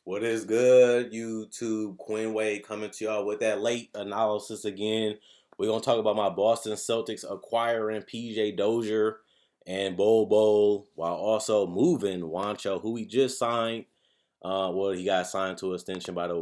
What is good, YouTube? Quinn Wade coming to y'all with that late analysis again. We're gonna talk about my Boston Celtics acquiring PJ Dozier and Bol while also moving Juancho, who he just signed. He got signed to an extension by the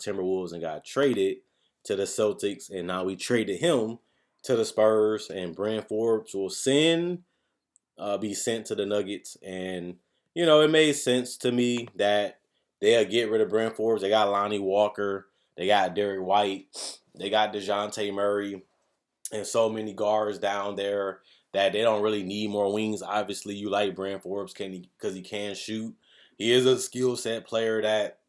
Timberwolves and got traded to the Celtics, and now we traded him to the Spurs. And Bryn Forbes will be sent to the Nuggets. And, it made sense to me that they'll get rid of Bryn Forbes. They got Lonnie Walker. They got Derek White. They got DeJounte Murray and so many guards down there that they don't really need more wings. Obviously, you like Bryn Forbes because he can shoot. He is a skill set player that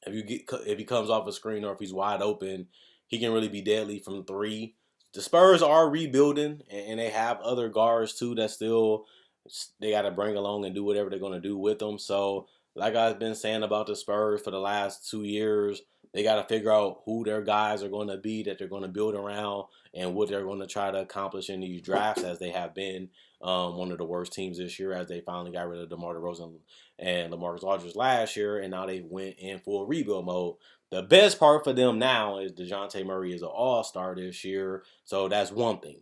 if he comes off a screen or if he's wide open, he can really be deadly from three. The Spurs are rebuilding, and they have other guards too that still they got to bring along and do whatever they're going to do with them. So, like I've been saying about the Spurs for the last 2 years, they got to figure out who their guys are going to be that they're going to build around and what they're going to try to accomplish in these drafts, as they have been one of the worst teams this year, as they finally got rid of DeMar DeRozan and LaMarcus Aldridge last year, and now they went in full rebuild mode. The best part for them now is DeJounte Murray is an all-star this year, so that's one thing.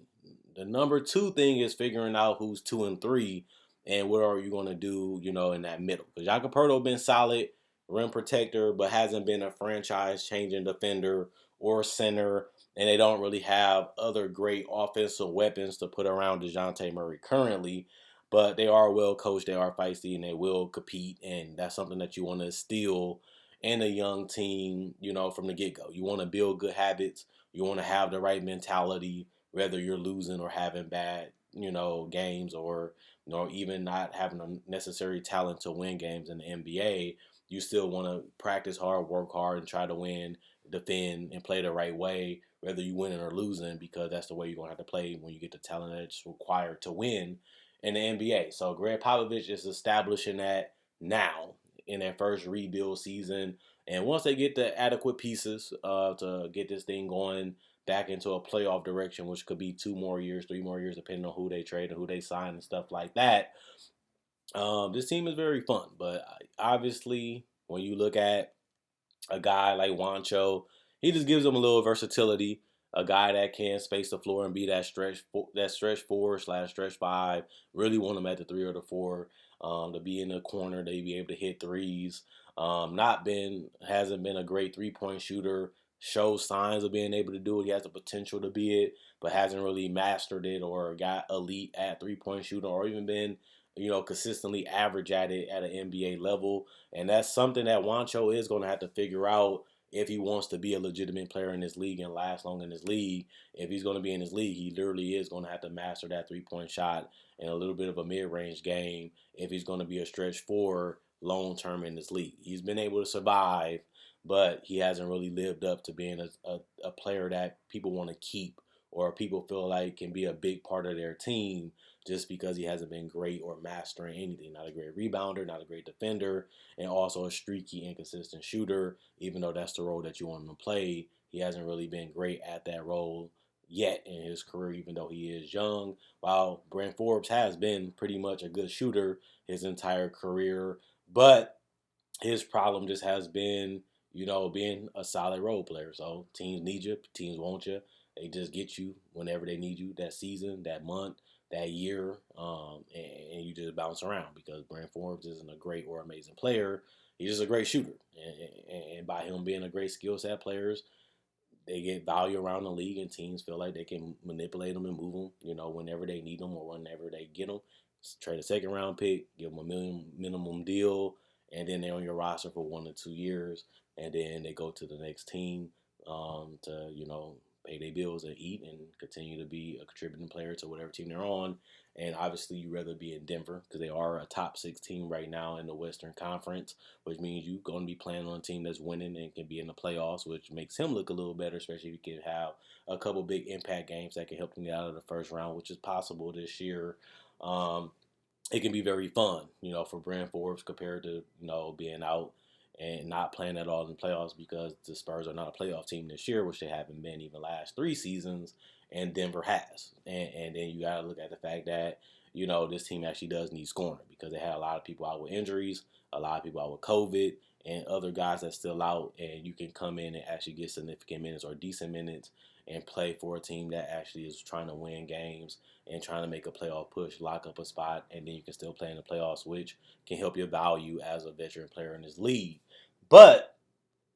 The number two thing is figuring out who's 2 and 3 and what are you going to do, in that middle. Because Jakob been solid rim protector, but hasn't been a franchise-changing defender or center, and they don't really have other great offensive weapons to put around DeJounte Murray currently. But they are well coached, they are feisty, and they will compete, and that's something that you want to instill in a young team, from the get-go. You want to build good habits. You want to have the right mentality, whether you're losing or having bad, games, or even not having the necessary talent to win games in the NBA. You still want to practice hard, work hard, and try to win, defend, and play the right way, whether you winning or losing, because that's the way you're going to have to play when you get the talent that's required to win in the NBA. So Greg Popovich is establishing that now in their first rebuild season. And once they get the adequate pieces to get this thing going back into a playoff direction, which could be 2 more years, 3 more years, depending on who they trade and who they sign and stuff like that, this team is very fun. But obviously, when you look at a guy like Juancho, he just gives them a little versatility. A guy that can space the floor and be that stretch 4/stretch 5. Really want him at the 3 or the 4 to be in the corner. They be able to hit threes. Hasn't been a great 3-point shooter. Shows signs of being able to do it. He has the potential to be it, but hasn't really mastered it or got elite at 3-point shooting or even been consistently average at it at an NBA level. And that's something that Juancho is going to have to figure out if he wants to be a legitimate player in this league and last long in this league. If he's going to be in this league, he literally is going to have to master that 3-point shot and a little bit of a mid-range game if he's going to be a stretch 4 long-term in this league. He's been able to survive, but he hasn't really lived up to being a player that people want to keep or people feel like can be a big part of their team, just because he hasn't been great or mastering anything. Not a great rebounder, not a great defender, and also a streaky, inconsistent shooter. Even though that's the role that you want him to play, he hasn't really been great at that role yet in his career, even though he is young. While Bryn Forbes has been pretty much a good shooter his entire career, but his problem just has been, being a solid role player. So teams need you, teams want you. They just get you whenever they need you that season, that month, that year, and you just bounce around because Bryn Forbes isn't a great or amazing player. He's just a great shooter. And by him being a great skill set players, they get value around the league, and teams feel like they can manipulate them and move them, whenever they need them or whenever they get them. Trade a second round pick, give them a million minimum deal, and then they're on your roster for 1 to 2 years, and then they go to the next team to pay their bills and eat and continue to be a contributing player to whatever team they're on. And obviously, you'd rather be in Denver because they are a top 6 team right now in the Western Conference, which means you're going to be playing on a team that's winning and can be in the playoffs, which makes him look a little better, especially if he can have a couple big impact games that can help him get out of the first round, which is possible this year. It can be very fun, for Bryn Forbes compared to, being out and not playing at all in the playoffs because the Spurs are not a playoff team this year, which they haven't been even last 3 seasons, and Denver has. And then you got to look at the fact that, this team actually does need scoring because they had a lot of people out with injuries, a lot of people out with COVID, and other guys that's still out, and you can come in and actually get significant minutes or decent minutes and play for a team that actually is trying to win games and trying to make a playoff push, lock up a spot, and then you can still play in the playoffs, which can help your value as a veteran player in this league. But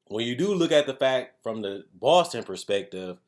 when you do look at the fact from the Boston perspective,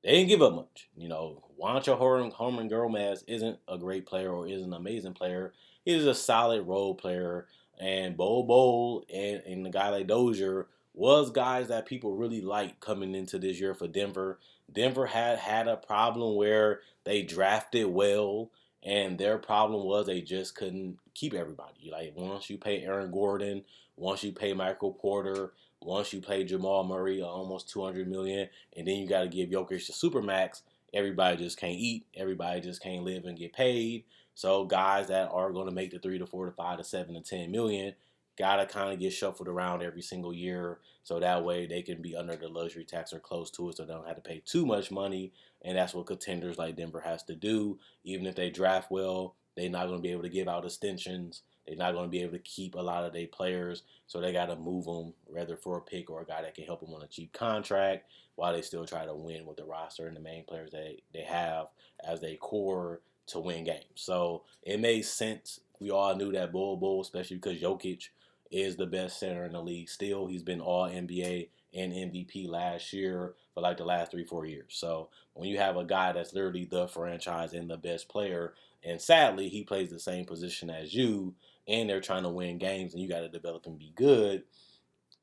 they didn't give up much. Juancho Herman Gomez isn't a great player or is an amazing player. He's a solid role player. And Bo and the guy like Dozier was guys that people really liked coming into this year for Denver. Denver had a problem where they drafted well, and their problem was they just couldn't keep everybody. Like once you pay Aaron Gordon, once you pay Michael Porter, once you pay Jamal Murray almost $200 million, and then you got to give Jokic the supermax, everybody just can't eat. Everybody just can't live and get paid. So guys that are going to make the 3 to 4 to 5 to 7 to 10 million gotta kind of get shuffled around every single year, so that way they can be under the luxury tax or close to it, so they don't have to pay too much money. And that's what contenders like Denver has to do. Even if they draft well, they're not going to be able to give out extensions. They're not going to be able to keep a lot of their players, so they got to move them, whether for a pick or a guy that can help them on a cheap contract, while they still try to win with the roster and the main players they have as they core to win games. So it made sense. We all knew that Bull, especially because Jokic is the best center in the league. Still, he's been all NBA and MVP last year for like the last 3-4 years. So when you have a guy that's literally the franchise and the best player, and sadly he plays the same position as you, and they're trying to win games, and you got to develop and be good,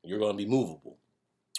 you're going to be movable,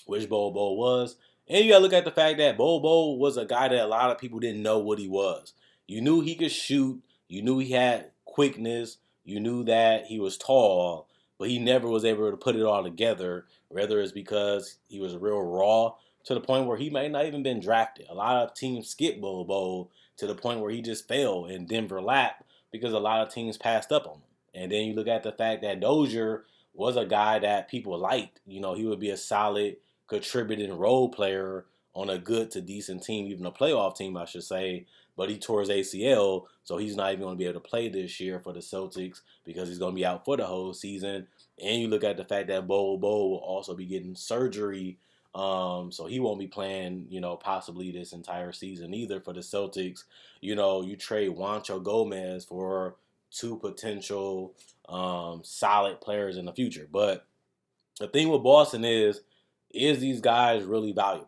which Bobo was. And you got to look at the fact that Bobo was a guy that a lot of people didn't know what he was. You knew he could shoot. You knew he had quickness. You knew that he was tall, but he never was able to put it all together, whether it's because he was real raw to the point where he may not even been drafted. A lot of teams skip Bobo to the point where he just fell in Denver lap because a lot of teams passed up on him. And then you look at the fact that Dozier was a guy that people liked. He would be a solid contributing role player on a good to decent team, even a playoff team, I should say. But he tore his ACL, so he's not even going to be able to play this year for the Celtics because he's going to be out for the whole season. And you look at the fact that Bo will also be getting surgery, so he won't be playing, possibly this entire season either for the Celtics. You trade Juancho Gomez for two potential solid players in the future. But the thing with Boston is these guys really valuable?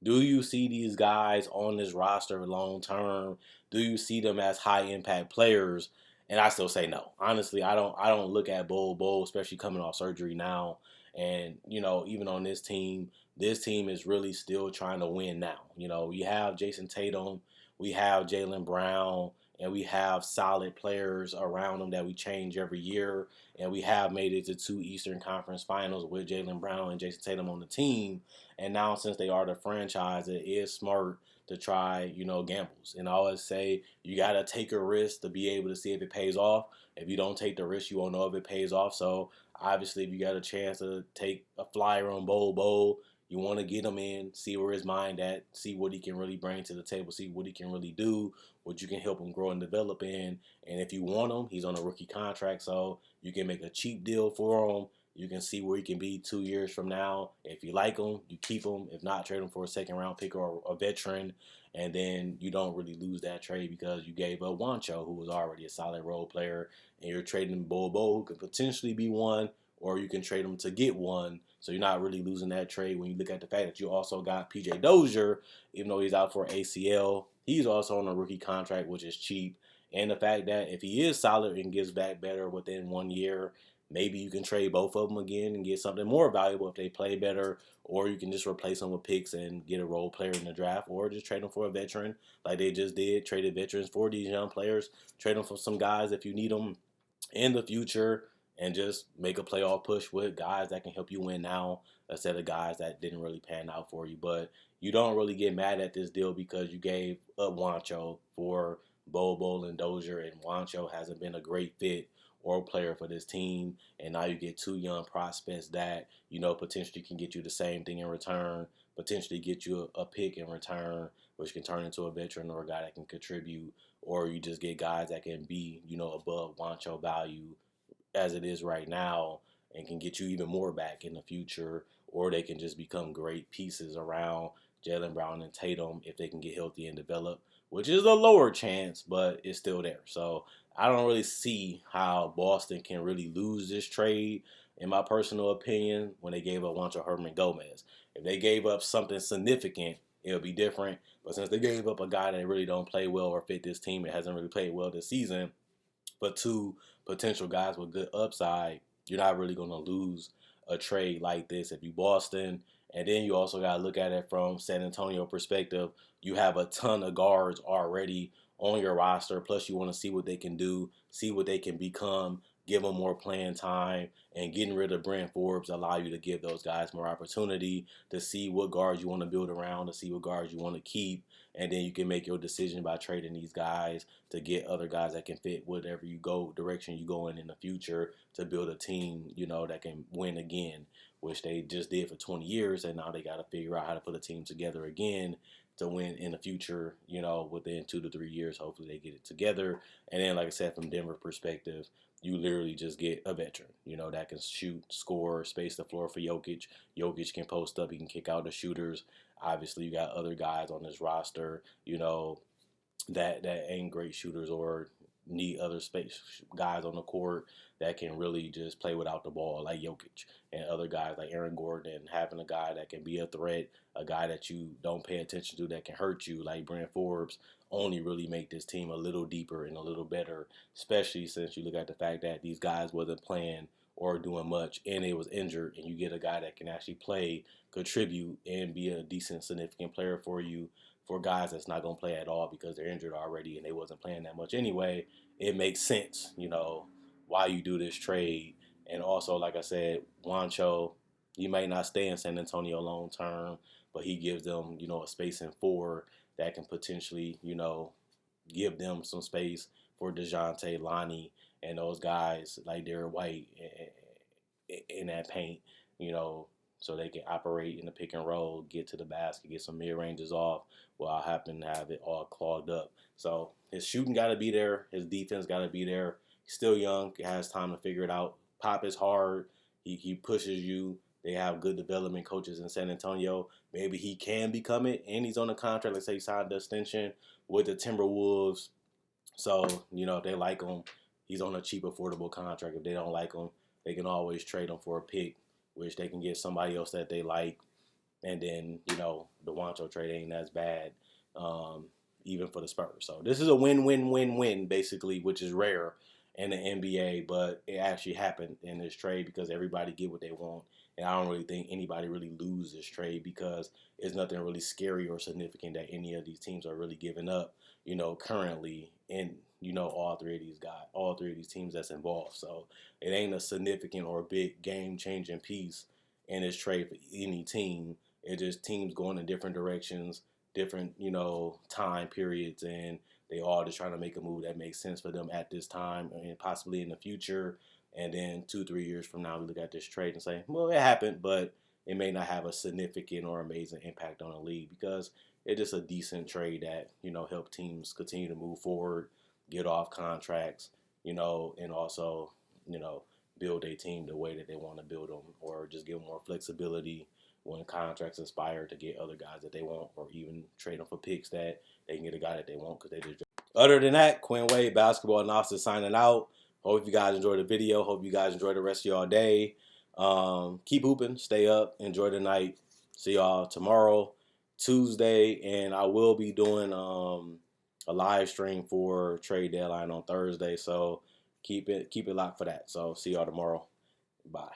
Do you see these guys on this roster long term? Do you see them as high impact players? And I still say no. Honestly, I don't look at Bull, especially coming off surgery now. And, even on this team is really still trying to win now. We have Jason Tatum, we have Jaylen Brown, and we have solid players around them that we change every year. And we have made it to 2 Eastern Conference Finals with Jaylen Brown and Jason Tatum on the team. And now, since they are the franchise, it is smart to try, gambles. And I always say you got to take a risk to be able to see if it pays off. If you don't take the risk, you won't know if it pays off. So obviously, if you got a chance to take a flyer on Bowl, you want to get him in, see where his mind at, see what he can really bring to the table, see what he can really do, what you can help him grow and develop in. And if you want him, he's on a rookie contract, so you can make a cheap deal for him. You can see where he can be 2 years from now. If you like him, you keep him. If not, trade him for a second-round pick or a veteran. And then you don't really lose that trade because you gave up Juancho, who was already a solid role player, and you're trading Bobo, who could potentially be one, or you can trade him to get one. So you're not really losing that trade when you look at the fact that you also got PJ Dozier, even though he's out for ACL. He's also on a rookie contract, which is cheap. And the fact that if he is solid and gets back better within 1 year, maybe you can trade both of them again and get something more valuable if they play better, or you can just replace them with picks and get a role player in the draft, or just trade them for a veteran like they just did, traded veterans for these young players, trade them for some guys if you need them in the future, and just make a playoff push with guys that can help you win now instead of guys that didn't really pan out for you. But you don't really get mad at this deal because you gave up Juancho for Bowl and Dozier, and Juancho hasn't been a great fit or player for this team. And now you get 2 young prospects that, potentially can get you the same thing in return, potentially get you a pick in return, which can turn into a veteran or a guy that can contribute, or you just get guys that can be, above Juancho value as it is right now. and can get you even more back in the future, or they can just become great pieces around Jaylen Brown and Tatum if they can get healthy and develop, which is a lower chance, but it's still there. So I don't really see how Boston can really lose this trade, in my personal opinion, when they gave up Juancho Herman-Gomez. If they gave up something significant, it'll be different. But since they gave up a guy that really don't play well or fit this team, it hasn't really played well this season, but two potential guys with good upside, you're not really going to lose a trade like this if you Boston. And then you also got to look at it from San Antonio perspective. You have a ton of guards already on your roster. Plus, you want to see what they can do, see what they can become, give them more playing time, and getting rid of Bryn Forbes allow you to give those guys more opportunity to see what guards you want to build around, to see what guards you want to keep, and then you can make your decision by trading these guys to get other guys that can fit whatever direction you go in the future to build a team, that can win again, which they just did for 20 years, and now they got to figure out how to put a team together again to win in the future, within 2 to 3 years. Hopefully they get it together. And then, like I said, from Denver perspective, you literally just get a veteran, that can shoot, score, space the floor for Jokic. Jokic can post up, he can kick out the shooters. Obviously, you got other guys on this roster, that ain't great shooters or need other space guys on the court that can really just play without the ball, like Jokic, and other guys like Aaron Gordon, having a guy that can be a threat, a guy that you don't pay attention to that can hurt you, like Bryn Forbes, only really make this team a little deeper and a little better, especially since you look at the fact that these guys wasn't playing or doing much and they was injured, and you get a guy that can actually play, contribute, and be a decent, significant player for you. For guys that's not going to play at all because they're injured already and they wasn't playing that much anyway, it makes sense, why you do this trade. And also, like I said, Juancho, he might not stay in San Antonio long term, but he gives them, a space in four that can potentially, give them some space for DeJounte, Lonnie, and those guys like Derek White in that paint, so they can operate in the pick and roll, get to the basket, get some mid-ranges off while happen to have it all clogged up. So his shooting got to be there. His defense got to be there. He's still young. He has time to figure it out. Pop is hard. He pushes you. They have good development coaches in San Antonio. Maybe he can become it, and he's on a contract. Let's say he signed the extension with the Timberwolves. So, if they like him, he's on a cheap, affordable contract. If they don't like him, they can always trade him for a pick, which they can get somebody else that they like. And then, the Juancho trade ain't as bad, even for the Spurs. So this is a win-win-win-win, basically, which is rare in the NBA, but it actually happened in this trade because everybody get what they want. And I don't really think anybody really lose this trade because it's nothing really scary or significant that any of these teams are really giving up, currently in, all three of these teams that's involved. So it ain't a significant or big game-changing piece in this trade for any team. It's just teams going in different directions, different, time periods, and they all just trying to make a move that makes sense for them at this time and possibly in the future. And then 2-3 years from now, we look at this trade and say, well, it happened, but it may not have a significant or amazing impact on the league because it's just a decent trade that, help teams continue to move forward, get off contracts, and also, build a team the way that they want to build them, or just give them more flexibility when contracts expire to get other guys that they want, or even trade them for picks that they can get a guy that they want because they just. Other than that, Quinn Wade, Basketball Analysis signing out. Hope you guys enjoyed the video. Hope you guys enjoy the rest of y'all day. Keep hooping, stay up, enjoy the night. See y'all tomorrow, Tuesday, and I will be doing a live stream for trade deadline on Thursday. So keep it locked for that. So see y'all tomorrow. Bye.